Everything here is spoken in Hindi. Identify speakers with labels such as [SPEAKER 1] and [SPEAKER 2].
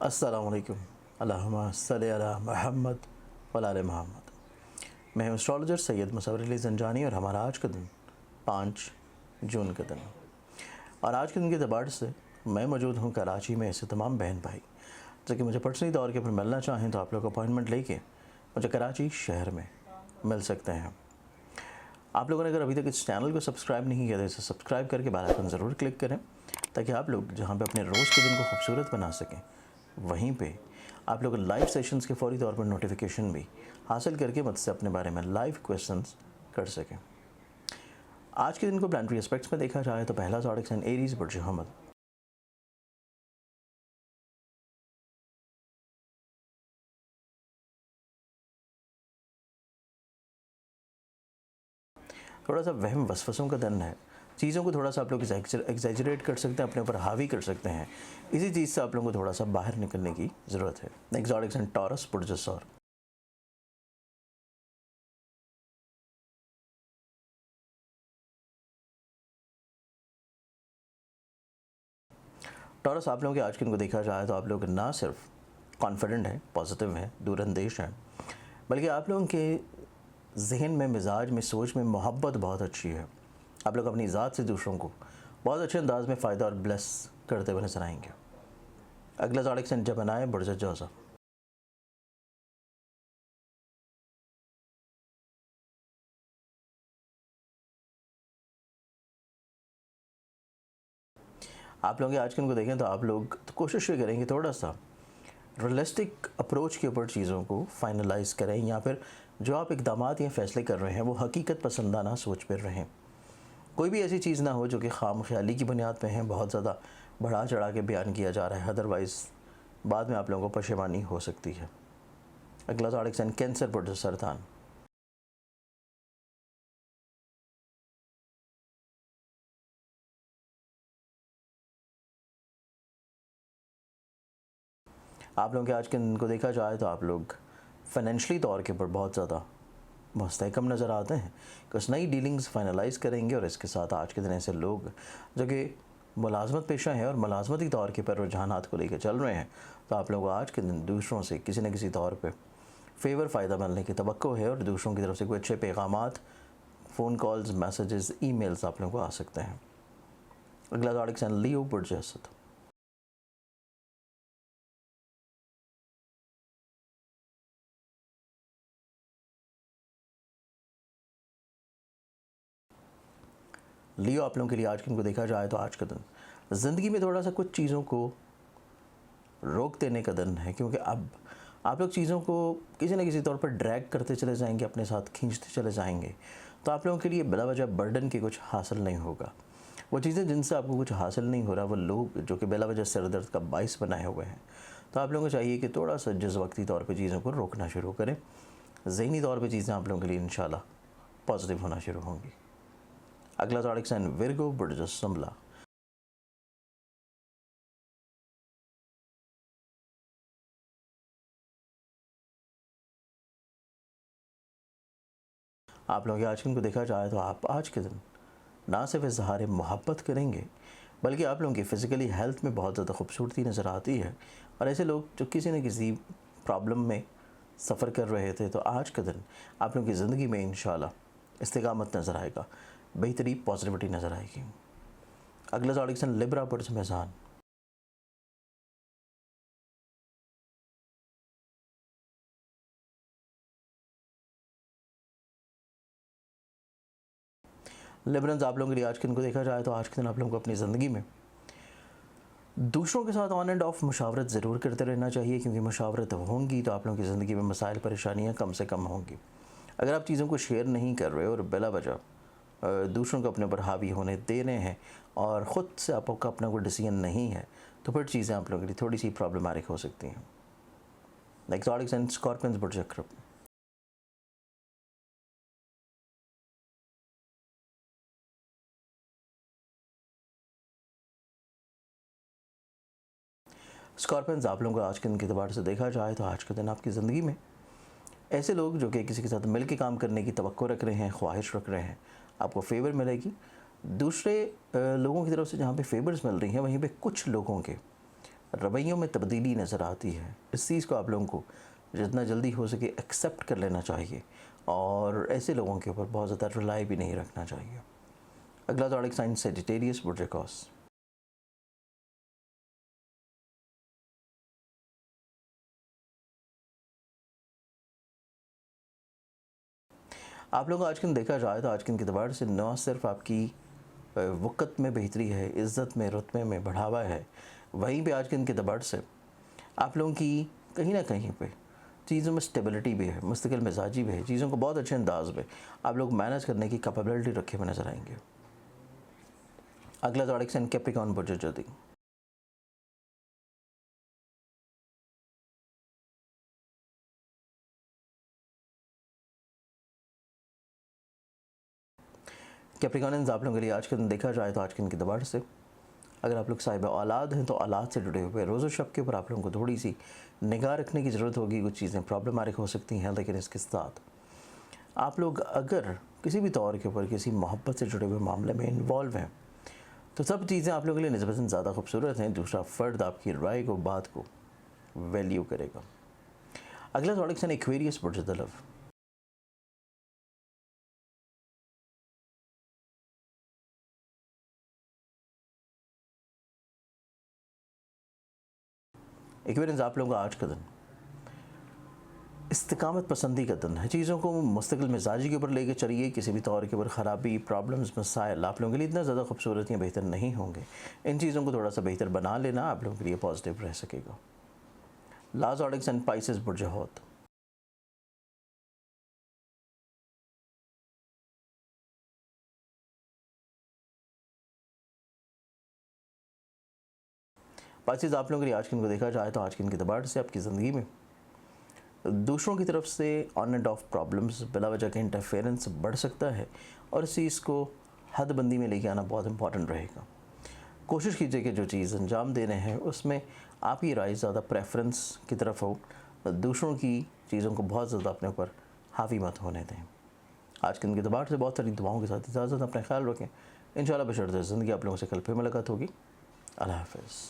[SPEAKER 1] अस्सलामुअलैकुम अल्लाहुम्मा सल्लि अला मुहम्मद व आले मोहम्मद। मैं हूँ एस्ट्रोलॉजर सैयद मुसव्विर अली ज़ंजानी और हमारा आज का दिन 5 जून का दिन। और आज के दिन के अतबार से मैं मौजूद हूँ कराची में। ऐसे तमाम बहन भाई जो कि मुझे पर्सनली तौर के ऊपर मिलना चाहें तो आप लोग अपॉइंटमेंट लेके मुझे कराची शहर में मिल सकते हैं। आप लोगों ने अगर अभी तक इस चैनल को सब्सक्राइब नहीं किया तो इसे सब्सक्राइब करके बेल आइकन ज़रूर क्लिक करें, ताकि आप लोग जहाँ पे अपने रोज़ के दिन को खूबसूरत बना सकें, वहीं पे आप लोग लाइव सेशंस के फौरी तौर पर नोटिफिकेशन भी हासिल करके मुझसे अपने बारे में लाइव क्वेश्चंस कर सकें। आज के दिन को प्लानिटरी एस्पेक्ट्स में देखा जाए तो पहला ज़ोडिक साइन एरीज बुर्ज हमल, थोड़ा सा वहम वसवसों का दिन है। चीज़ों को थोड़ा सा आप लोग एग्जैजरेट कर सकते हैं, अपने ऊपर हावी कर सकते हैं। इसी चीज़ से आप लोगों को थोड़ा सा बाहर निकलने की ज़रूरत है। नेक्स्ट ज़ोडिक साइन टॉरस बुर्ज सौर, टॉरस आप लोगों के आज के दिन को देखा जाए तो आप लोग ना सिर्फ कॉन्फिडेंट हैं, पॉजिटिव हैं, दूरअंदेश हैं, बल्कि आप लोगों के जहन में, मिजाज में, सोच में मोहब्बत बहुत अच्छी है। आप लोग अपनी ज़ात से दूसरों को बहुत अच्छे अंदाज में फ़ायदा और ब्लेस करते हुए नजर आएंगे। अगला ज़ोडिक साइन जमनाय बुर्ज जोज़ा, आप लोग आज के दिन को देखें तो आप लोग तो कोशिश ये करेंगे थोड़ा सा रियलिस्टिक अप्रोच के ऊपर चीज़ों को फाइनलाइज करें, या फिर जो आप इक़दामात या फ़ैसले कर रहे हैं वो हकीकत पसंदाना सोच पर रहें। कोई भी ऐसी चीज़ ना हो जो कि खाम ख्याली की बुनियाद पे है, बहुत ज़्यादा बढ़ा चढ़ा के बयान किया जा रहा है, अदरवाइज़ बाद में आप लोगों को पशेमानी हो सकती है। अगला ज़ोडिक साइन कैंसर बुर्ज सरतान, आप लोगों के आज के दिन को देखा जाए तो आप लोग फाइनेंशली तौर के ऊपर बहुत ज़्यादा मुस्तहकम नज़र आते हैं। कुछ नई डीलिंग्स फाइनलाइज करेंगे और इसके साथ आज के दिन ऐसे लोग जो कि मुलाजमत पेशा है और मुलाजमती तौर के पर रुझानात को लेकर चल रहे हैं, तो आप लोग आज के दिन दूसरों से किसी न किसी तौर पे फेवर फ़ायदा मिलने की तवक्को है और दूसरों की तरफ से कोई अच्छे पैगामात, फ़ोन कॉल्स, मैसेजेस, ईमेल्स आप लोगों को आ सकते हैं। अगला ज़ोडिक साइन लियो बुर्ज असद, लियो आप लोगों के लिए आज के दिन को देखा जाए तो आज का दिन ज़िंदगी में थोड़ा सा कुछ चीज़ों को रोक देने का दिन है, क्योंकि अब आप लोग चीज़ों को किसी न किसी तौर पर ड्रैग करते चले जाएंगे, अपने साथ खींचते चले जाएंगे, तो आप लोगों के लिए बिला वजह बर्डन के कुछ हासिल नहीं होगा। वो चीज़ें जिनसे आपको कुछ हासिल नहीं हो रहा, वो लोग जो कि बिला वजह सिर दर्द का बाइस बनाए हुए हैं, तो आप लोगों को चाहिए कि थोड़ा सा जिस वक्ती तौर पर चीज़ों को रोकना शुरू करें। ज़हनी तौर पर चीज़ें आप लोगों के लिए इंशाल्लाह पॉजिटिव होना शुरू होंगी। अगला ज़ोडिक साइन विर्गो बुर्ज संभला, आप लोग आज के दिन को देखा जाए तो आप आज के दिन ना सिर्फ इजहार मोहब्बत करेंगे, बल्कि आप लोगों की फ़िज़िकली हेल्थ में बहुत ज़्यादा खूबसूरती नज़र आती है। और ऐसे लोग जो किसी न किसी प्रॉब्लम में सफ़र कर रहे थे, तो आज का दिन आप लोगों की ज़िंदगी में इंशाल्लाह इस्तिकामत नज़र आएगा, बेहतरी, पॉजिटिविटी नज़र आएगी। अगला ज़ोडिक साइन लिब्रा बुर्ज मेज़ान, लिबरल्स आप लोगों के लिए आज के दिन को देखा जाए तो आज के दिन आप लोगों को अपनी ज़िंदगी में दूसरों के साथ ऑन एंड ऑफ मुशावरत ज़रूर करते रहना चाहिए, क्योंकि मुशावरत होंगी तो आप लोगों की ज़िंदगी में मसाइल, परेशानियाँ कम से कम होंगी। अगर आप चीज़ों को शेयर नहीं कर रहे और बिला वजह दूसरों को अपने ऊपर हावी होने दे रहे हैं और ख़ुद से आपका अपना कोई डिसीजन नहीं है, तो फिर चीज़ें आप लोगों के लिए थोड़ी सी प्रॉब्लमेटिक हो सकती हैं। नेक्स्ट ज़ोडिक साइन स्कॉर्पियंस बुर्ज अक़रब, स्कॉर्पियंस आप लोगों को आज के दिन के अतबार से देखा जाए तो आज के दिन आपकी ज़िंदगी में ऐसे लोग जो कि किसी के साथ मिल के काम करने की तवक्को रख रहे हैं, ख्वाहिश रख रहे हैं, आपको फेवर मिलेगी। दूसरे लोगों की तरफ से जहाँ पे फेवर्स मिल रही हैं, वहीं पे कुछ लोगों के रवैयों में तब्दीली नज़र आती है। इस चीज़ को आप लोगों को जितना जल्दी हो सके एक्सेप्ट कर लेना चाहिए और ऐसे लोगों के ऊपर बहुत ज़्यादा रिलाई भी नहीं रखना चाहिए। अगला ज़ोडिक साइन सेजिटेरियस, बुर्ज एक्वास। आप लोग आज के दिन देखा जाए तो आज के दिन के एतबार से न सिर्फ आपकी वक़्त में बेहतरी है, इज़्ज़त में, रुतबे में बढ़ावा है, वहीं पे आज के दिन के एतबार से आप लोगों की कहीं ना कहीं पे चीज़ों में स्टेबिलिटी भी है, मुस्तकिल मिजाजी भी है, चीज़ों को बहुत अच्छे अंदाज में आप लोग मैनेज करने की कैपेबिलिटी रखे हुए नज़र आएंगे। अगला ज़ोडिक साइन कैप्रिकॉर्न, बुर्ज ज्योति। कैप्रिकॉर्नियंस, आप लोगों के लिए आज के दिन देखा जाए तो आज के दिन के एतबार से अगर आप लोग साहिब औलाद हैं तो औलाद से जुड़े हुए रोज़ शब के ऊपर आप लोगों को थोड़ी सी निगाह रखने की ज़रूरत होगी। कुछ चीज़ें प्रॉब्लमेटिक हो सकती हैं, लेकिन इसके साथ आप लोग अगर किसी भी तौर के ऊपर किसी मोहब्बत से जुड़े हुए मामले में इन्वॉल्व हैं तो सब चीज़ें आप लोगों के लिए निस्बतन ज़्यादा खूबसूरत हैं। दूसरा फ़र्द आपकी राय को, बात को वैल्यू करेगा। अगला ज़ोडिक साइन एक्वेरियस, बुर्ज दलव। एक्वेरियंस, आप लोगों का आज का दिन इस्तिकामत पसंदी का दिन है। चीज़ों को मुस्तकिल मिजाजी के ऊपर लेके चलिए। किसी भी तौर के ऊपर ख़राबी, प्रॉब्लम्स, मसाइल आप लोगों के लिए इतना ज़्यादा खूबसूरत या बेहतर नहीं होंगे। इन चीज़ों को थोड़ा सा बेहतर बना लेना आप लोगों के लिए पॉजिटिव रह सकेगा। लास्ट ज़ोडिक साइन पाइसेस, बुर्ज हौत। पाइसेस, आप लोगों के लिए आज के दिन को देखा जाए तो आज के दिन के एतबार से आपकी ज़िंदगी में दूसरों की तरफ से ऑन एंड ऑफ प्रॉब्लम्स, बिला वजह का इंटरफेरेंस बढ़ सकता है और इस चीज़ को हदबंदी में लेके आना बहुत इंपॉर्टेंट रहेगा। कोशिश कीजिए कि जो चीज़ अंजाम दे रहे हैं उसमें आपकी राय ज़्यादा प्रेफरेंस की तरफ हो, दूसरों की चीज़ों को बहुत ज़्यादा अपने ऊपर हावी मत होने दें। आज के दिन के एतबार से बहुत सारी दुआओं के साथ इजाज़त, अपना ख्याल रखें। इंशाल्लाह बशर्ते ज़िंदगी आप लोगों से कल फिर मुलाकात होगी। अल्लाह हाफ़िज़।